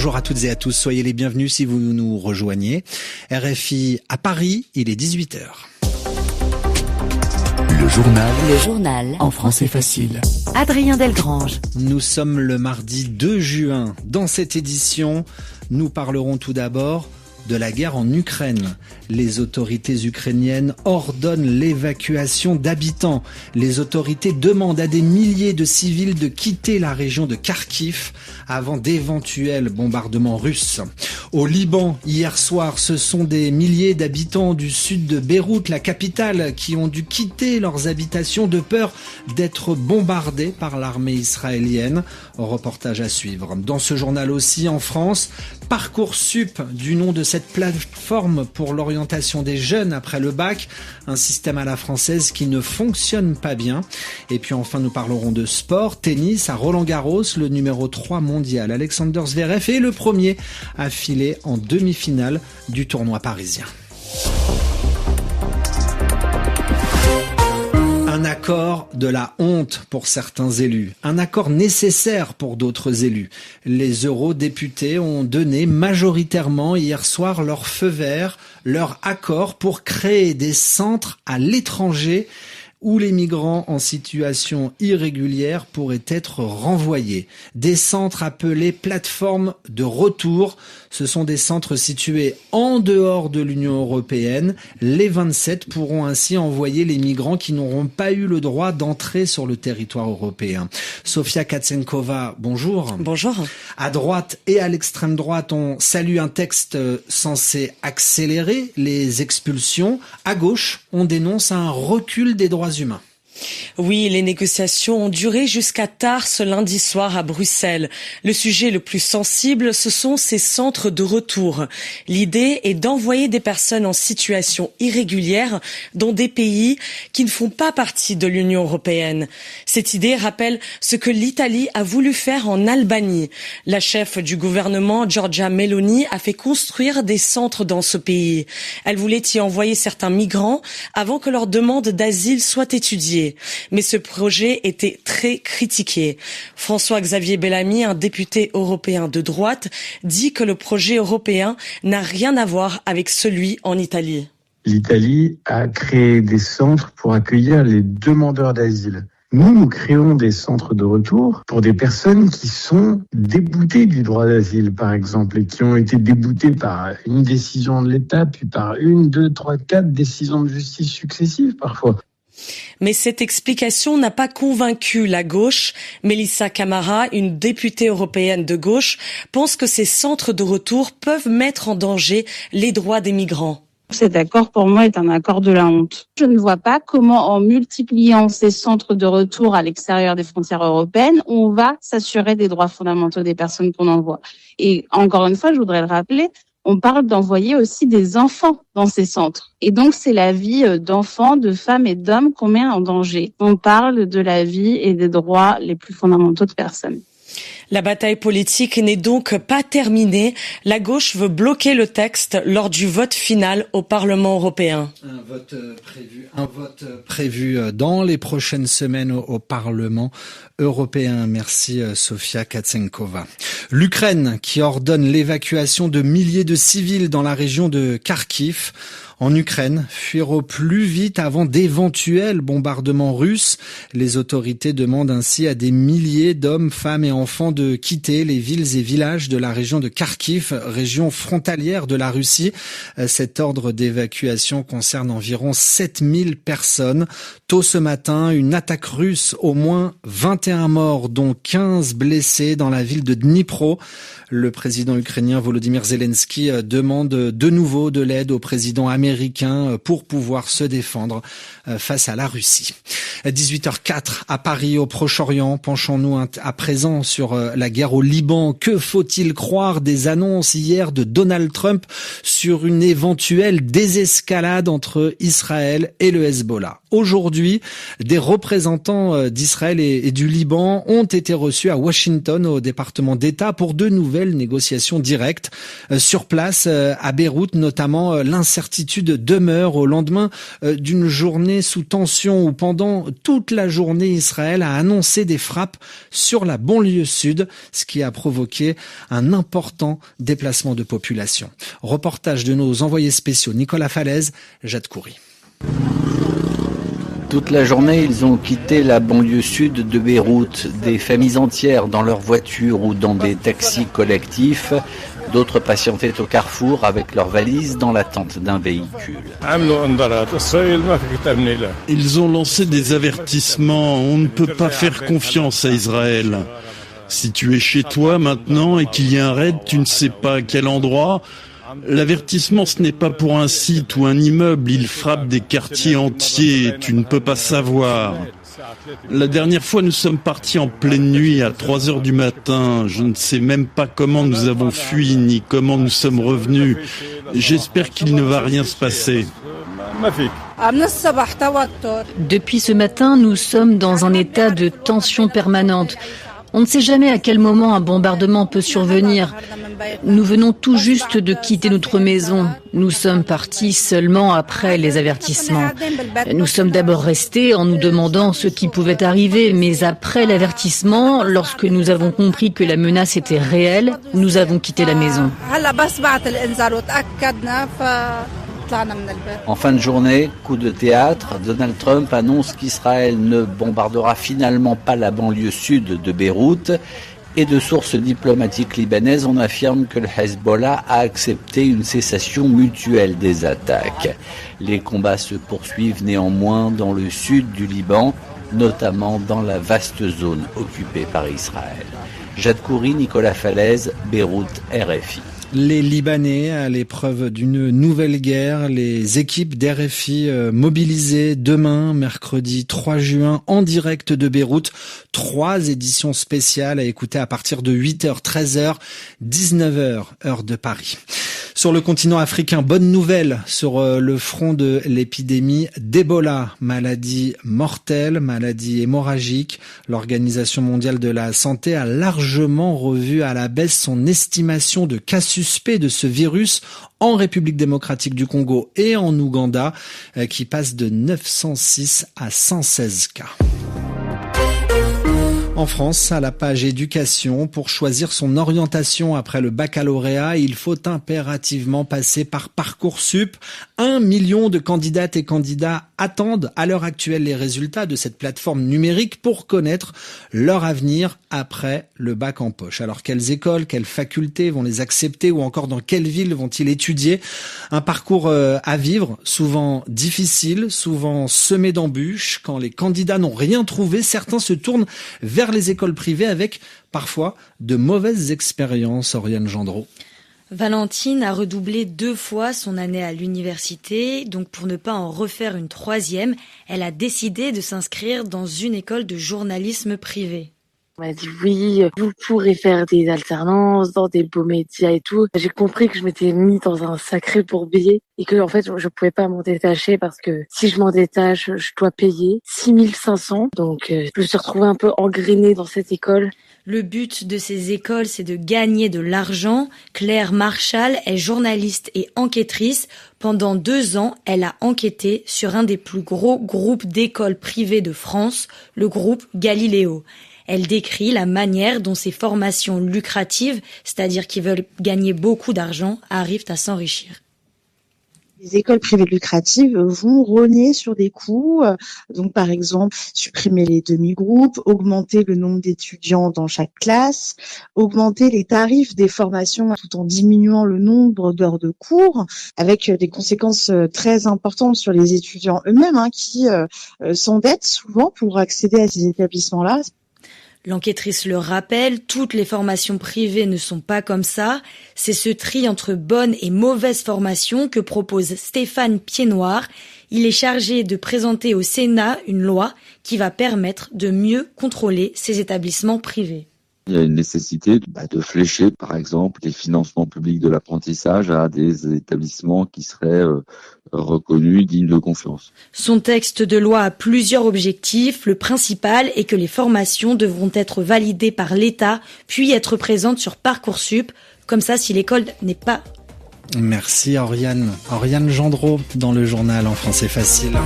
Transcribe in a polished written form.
Bonjour à toutes et à tous, soyez les bienvenus si vous nous rejoignez. RFI à Paris, il est 18h. Le journal en français facile. Adrien Delgrange. Nous sommes le mardi 2 juin. Dans cette édition, nous parlerons tout d'abord de la guerre en Ukraine. Les autorités ukrainiennes ordonnent l'évacuation d'habitants. Les autorités demandent à des milliers de civils de quitter la région de Kharkiv avant d'éventuels bombardements russes. Au Liban, hier soir, ce sont des milliers d'habitants du sud de Beyrouth, la capitale, qui ont dû quitter leurs habitations de peur d'être bombardés par l'armée israélienne. Reportage à suivre. Dans ce journal aussi, en France, Parcoursup, du nom de cette plateforme pour l'orientation des jeunes après le bac, un système à la française qui ne fonctionne pas bien. Et puis enfin, nous parlerons de sport, tennis à Roland-Garros, le numéro 3 mondial Alexander Zverev est le premier à filer en demi-finale du tournoi parisien. Un accord de la honte pour certains élus, un accord nécessaire pour d'autres élus. Les eurodéputés ont donné majoritairement hier soir leur feu vert, leur accord pour créer des centres à l'étranger où les migrants en situation irrégulière pourraient être renvoyés. Des centres appelés plateformes de retour. Ce sont des centres situés en dehors de l'Union européenne. Les 27 pourront ainsi envoyer les migrants qui n'auront pas eu le droit d'entrer sur le territoire européen. Sofia Katsenkova, bonjour. Bonjour. À droite et à l'extrême droite, on salue un texte censé accélérer les expulsions. À gauche, on dénonce un recul des droits humains. Oui, les négociations ont duré jusqu'à tard ce lundi soir à Bruxelles. Le sujet le plus sensible, ce sont ces centres de retour. L'idée est d'envoyer des personnes en situation irrégulière dans des pays qui ne font pas partie de l'Union européenne. Cette idée rappelle ce que l'Italie a voulu faire en Albanie. La chef du gouvernement, Giorgia Meloni, a fait construire des centres dans ce pays. Elle voulait y envoyer certains migrants avant que leur demande d'asile soit étudiée. Mais ce projet était très critiqué. François-Xavier Bellamy, un député européen de droite, dit que le projet européen n'a rien à voir avec celui en Italie. L'Italie a créé des centres pour accueillir les demandeurs d'asile. Nous créons des centres de retour pour des personnes qui sont déboutées du droit d'asile, par exemple, et qui ont été déboutées par une décision de l'État, puis par 1, 2, 3, 4 décisions de justice successives, parfois. Mais cette explication n'a pas convaincu la gauche. Melissa Camara, une députée européenne de gauche, pense que ces centres de retour peuvent mettre en danger les droits des migrants. Cet accord, pour moi, est un accord de la honte. Je ne vois pas comment, en multipliant ces centres de retour à l'extérieur des frontières européennes, on va s'assurer des droits fondamentaux des personnes qu'on envoie. Et encore une fois, je voudrais le rappeler, on parle d'envoyer aussi des enfants dans ces centres. Et donc, c'est la vie d'enfants, de femmes et d'hommes qu'on met en danger. On parle de la vie et des droits les plus fondamentaux de personnes. La bataille politique n'est donc pas terminée. La gauche veut bloquer le texte lors du vote final au Parlement européen. Un vote prévu dans les prochaines semaines au Parlement européen. Merci Sofia Katsenkova. L'Ukraine qui ordonne l'évacuation de milliers de civils dans la région de Kharkiv. En Ukraine, fuir au plus vite avant d'éventuels bombardements russes. Les autorités demandent ainsi à des milliers d'hommes, femmes et enfants de quitter les villes et villages de la région de Kharkiv, région frontalière de la Russie. Cet ordre d'évacuation concerne environ 7000 personnes. Tôt ce matin, une attaque russe, au moins 21 morts, dont 15 blessés dans la ville de Dnipro. Le président ukrainien Volodymyr Zelensky demande de nouveau de l'aide au président américain pour pouvoir se défendre face à la Russie. 18h04 à Paris, au Proche-Orient. Penchons-nous à présent sur la guerre au Liban. Que faut-il croire des annonces hier de Donald Trump sur une éventuelle désescalade entre Israël et le Hezbollah? Aujourd'hui, des représentants d'Israël et du Liban ont été reçus à Washington, au département d'État, pour de nouvelles négociations directes. Sur place, à Beyrouth, notamment, l'incertitude inquiétude demeure au lendemain d'une journée sous tension où pendant toute la journée Israël a annoncé des frappes sur la banlieue sud, ce qui a provoqué un important déplacement de population. Reportage de nos envoyés spéciaux Nicolas Falaise, Jade Coury. Toute la journée, ils ont quitté la banlieue sud de Beyrouth, des familles entières dans leurs voitures ou dans des taxis collectifs. D'autres patientaient au carrefour avec leurs valises dans l'attente d'un véhicule. Ils ont lancé des avertissements. On ne peut pas faire confiance à Israël. Si tu es chez toi maintenant et qu'il y a un raid, tu ne sais pas à quel endroit. L'avertissement, ce n'est pas pour un site ou un immeuble, il frappe des quartiers entiers, tu ne peux pas savoir. La dernière fois, nous sommes partis en pleine nuit à 3h du matin. Je ne sais même pas comment nous avons fui, ni comment nous sommes revenus. J'espère qu'il ne va rien se passer. Depuis ce matin, nous sommes dans un état de tension permanente. On ne sait jamais à quel moment un bombardement peut survenir. Nous venons tout juste de quitter notre maison. Nous sommes partis seulement après les avertissements. Nous sommes d'abord restés en nous demandant ce qui pouvait arriver, mais après l'avertissement, lorsque nous avons compris que la menace était réelle, nous avons quitté la maison. En fin de journée, coup de théâtre, Donald Trump annonce qu'Israël ne bombardera finalement pas la banlieue sud de Beyrouth. Et de sources diplomatiques libanaises, on affirme que le Hezbollah a accepté une cessation mutuelle des attaques. Les combats se poursuivent néanmoins dans le sud du Liban, notamment dans la vaste zone occupée par Israël. Jade Coury, Nicolas Falaise, Beyrouth, RFI. Les Libanais à l'épreuve d'une nouvelle guerre, les équipes d'RFI mobilisées demain, mercredi 3 juin, en direct de Beyrouth. 3 éditions spéciales à écouter à partir de 8h, 13h, 19h, heure de Paris. Sur le continent africain, bonne nouvelle sur le front de l'épidémie d'Ebola, maladie mortelle, maladie hémorragique. L'Organisation mondiale de la santé a largement revu à la baisse son estimation de cas suspects de ce virus en République démocratique du Congo et en Ouganda, qui passe de 906 à 116 cas. En France, à la page éducation, pour choisir son orientation après le baccalauréat, il faut impérativement passer par Parcoursup. 1 million de candidates et candidats attendent à l'heure actuelle les résultats de cette plateforme numérique pour connaître leur avenir après le bac en poche. Alors quelles écoles, quelles facultés vont les accepter ou encore dans quelle ville vont-ils étudier? Un parcours à vivre, souvent difficile, souvent semé d'embûches. Quand les candidats n'ont rien trouvé, certains se tournent vers les écoles privées avec parfois de mauvaises expériences. Oriane Gendreau. Valentine a redoublé 2 fois son année à l'université, donc pour ne pas en refaire une 3e, elle a décidé de s'inscrire dans une école de journalisme privé. On m'a dit oui, vous pourrez faire des alternances dans des beaux médias et tout. J'ai compris que je m'étais mis dans un sacré bourbier et que en fait je pouvais pas m'en détacher parce que si je m'en détache, je dois payer 6500. Donc je me suis retrouvée un peu engrainée dans cette école. Le but de ces écoles, c'est de gagner de l'argent. Claire Marchal est journaliste et enquêtrice. Pendant 2 ans, elle a enquêté sur un des plus gros groupes d'écoles privées de France, le groupe Galileo. Elle décrit la manière dont ces formations lucratives, c'est-à-dire qui veulent gagner beaucoup d'argent, arrivent à s'enrichir. Les écoles privées lucratives vont rogner sur des coûts, donc par exemple supprimer les demi-groupes, augmenter le nombre d'étudiants dans chaque classe, augmenter les tarifs des formations tout en diminuant le nombre d'heures de cours, avec des conséquences très importantes sur les étudiants eux-mêmes qui s'endettent souvent pour accéder à ces établissements-là. L'enquêtrice le rappelle, toutes les formations privées ne sont pas comme ça. C'est ce tri entre bonnes et mauvaises formations que propose Stéphane Piednoir. Il est chargé de présenter au Sénat une loi qui va permettre de mieux contrôler ces établissements privés. Il y a une nécessité de flécher, par exemple, les financements publics de l'apprentissage à des établissements qui seraient reconnus, dignes de confiance. Son texte de loi a plusieurs objectifs. Le principal est que les formations devront être validées par l'État, puis être présentes sur Parcoursup. Comme ça, si l'école n'est pas Merci Oriane. Oriane Gendreau dans le journal en français facile.